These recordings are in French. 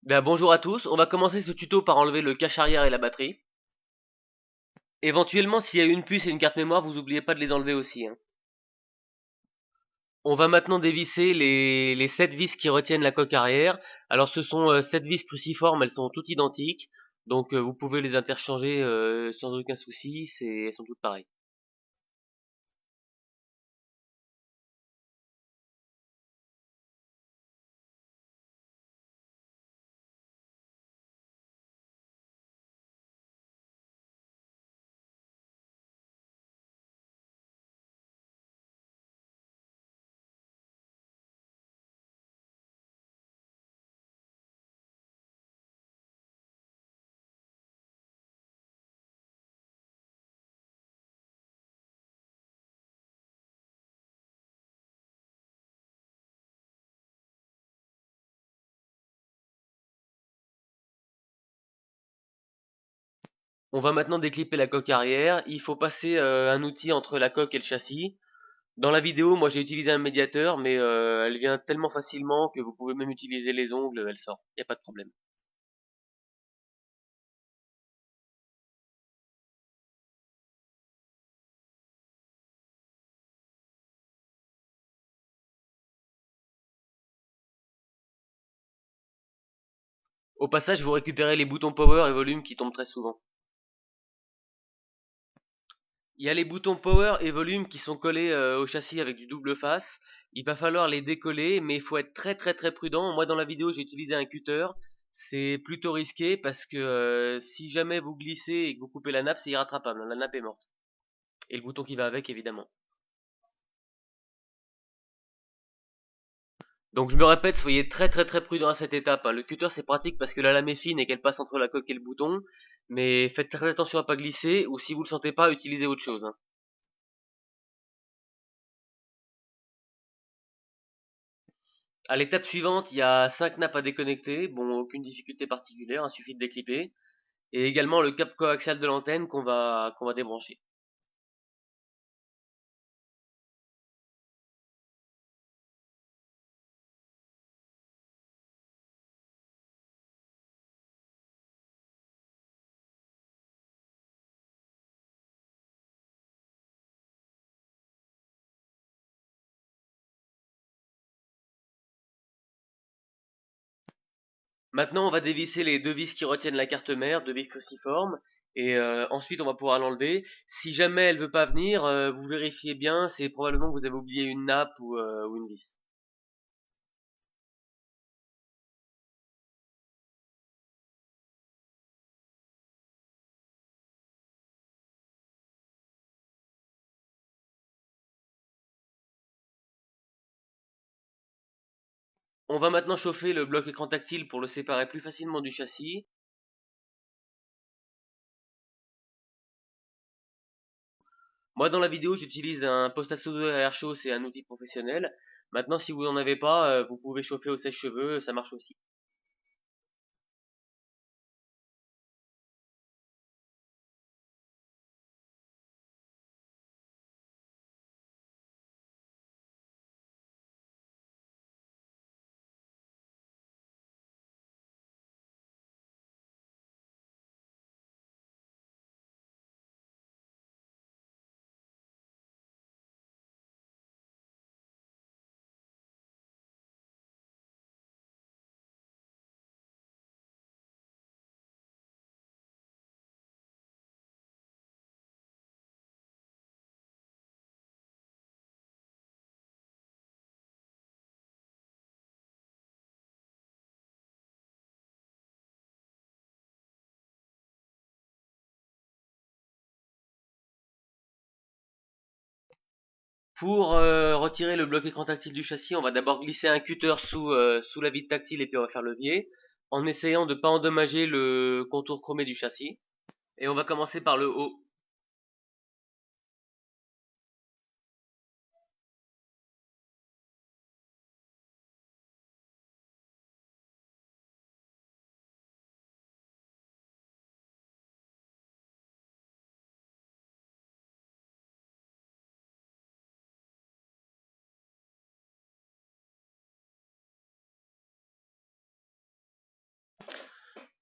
Bonjour à tous, on va commencer ce tuto par enlever le cache arrière et la batterie. Éventuellement, s'il y a une puce et une carte mémoire, vous oubliez pas de les enlever aussi, hein. On va maintenant dévisser les 7 vis qui retiennent la coque arrière. Alors ce sont 7 vis cruciformes, elles sont toutes identiques, donc vous pouvez les interchanger sans aucun souci, elles sont toutes pareilles. On va maintenant déclipper la coque arrière, il faut passer un outil entre la coque et le châssis. Dans la vidéo, moi j'ai utilisé un médiateur, mais elle vient tellement facilement que vous pouvez même utiliser les ongles, elle sort, y a pas de problème. Au passage, vous récupérez les boutons power et volume qui tombent très souvent. Il y a les boutons power et volume qui sont collés au châssis avec du double face. Il va falloir les décoller, mais il faut être très très très prudent. Moi dans la vidéo j'ai utilisé un cutter. C'est plutôt risqué parce que si jamais vous glissez et que vous coupez la nappe, c'est irrattrapable, hein. La nappe est morte. Et le bouton qui va avec évidemment. Donc je me répète, soyez très très très prudent à cette étape, hein. Le cutter c'est pratique parce que la lame est fine et qu'elle passe entre la coque et le bouton. Mais faites très attention à pas glisser, ou si vous le sentez pas, utilisez autre chose, hein. À l'étape suivante, il y a 5 nappes à déconnecter. Bon, aucune difficulté particulière, il suffit de déclipper. Et également le câble coaxial de l'antenne qu'on va débrancher. Maintenant, on va dévisser les deux vis qui retiennent la carte mère, deux vis cruciformes, et ensuite on va pouvoir l'enlever. Si jamais elle veut pas venir, vous vérifiez bien, c'est probablement que vous avez oublié une nappe ou une vis. On va maintenant chauffer le bloc écran tactile pour le séparer plus facilement du châssis. Moi, dans la vidéo, j'utilise un poste à souder à air chaud, c'est un outil professionnel. Maintenant, si vous n'en avez pas, vous pouvez chauffer au sèche-cheveux, ça marche aussi. Pour retirer le bloc écran tactile du châssis, on va d'abord glisser un cutter sous la vitre tactile et puis on va faire levier, en essayant de ne pas endommager le contour chromé du châssis. Et on va commencer par le haut.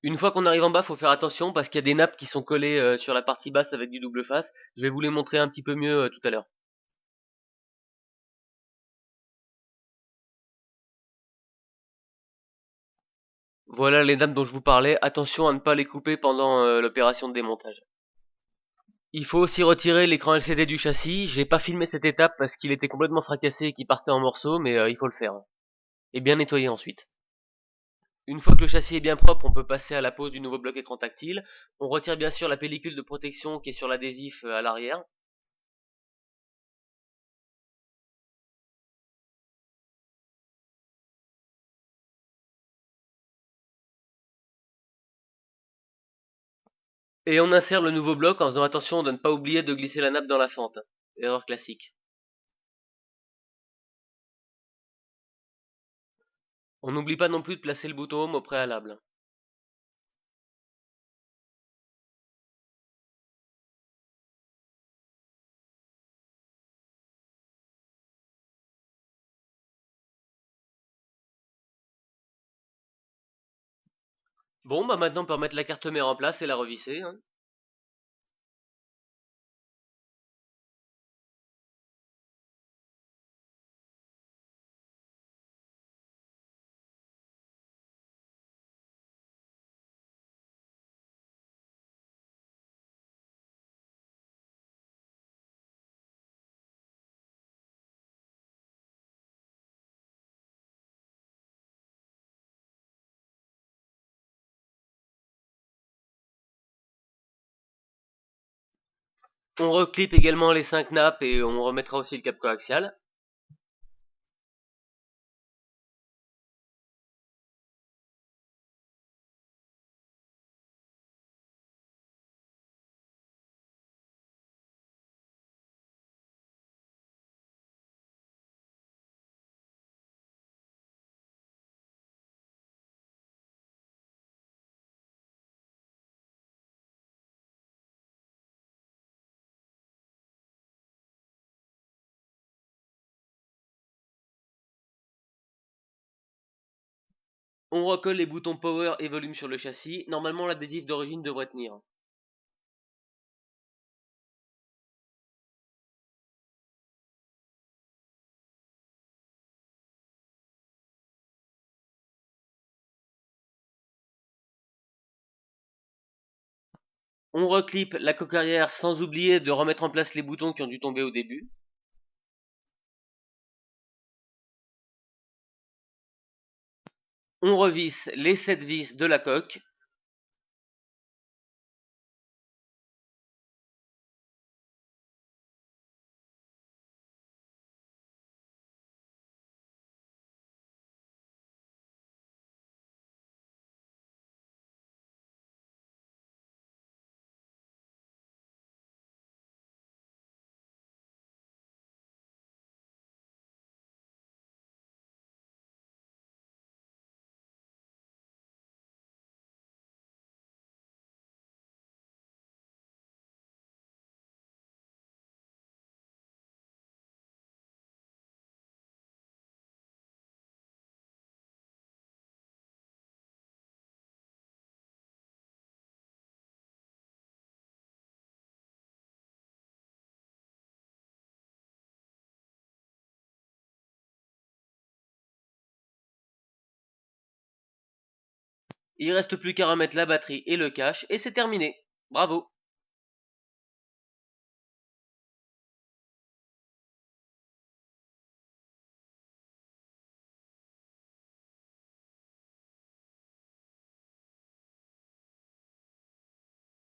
Une fois qu'on arrive en bas, faut faire attention parce qu'il y a des nappes qui sont collées sur la partie basse avec du double face. Je vais vous les montrer un petit peu mieux tout à l'heure. Voilà les nappes dont je vous parlais. Attention à ne pas les couper pendant l'opération de démontage. Il faut aussi retirer l'écran LCD du châssis. J'ai pas filmé cette étape parce qu'il était complètement fracassé et qu'il partait en morceaux, mais il faut le faire. Et bien nettoyer ensuite. Une fois que le châssis est bien propre, on peut passer à la pose du nouveau bloc écran tactile. On retire bien sûr la pellicule de protection qui est sur l'adhésif à l'arrière. Et on insère le nouveau bloc en faisant attention de ne pas oublier de glisser la nappe dans la fente. Erreur classique. On n'oublie pas non plus de placer le bouton home au préalable. Bon, bah maintenant on peut remettre la carte mère en place et la revisser, hein. On reclipe également les 5 nappes et on remettra aussi le cap coaxial. On recolle les boutons power et volume sur le châssis. Normalement l'adhésif d'origine devrait tenir. On reclipe la coque arrière sans oublier de remettre en place les boutons qui ont dû tomber au début. On revisse les 7 vis de la coque. Il reste plus qu'à remettre la batterie et le cache et c'est terminé. Bravo!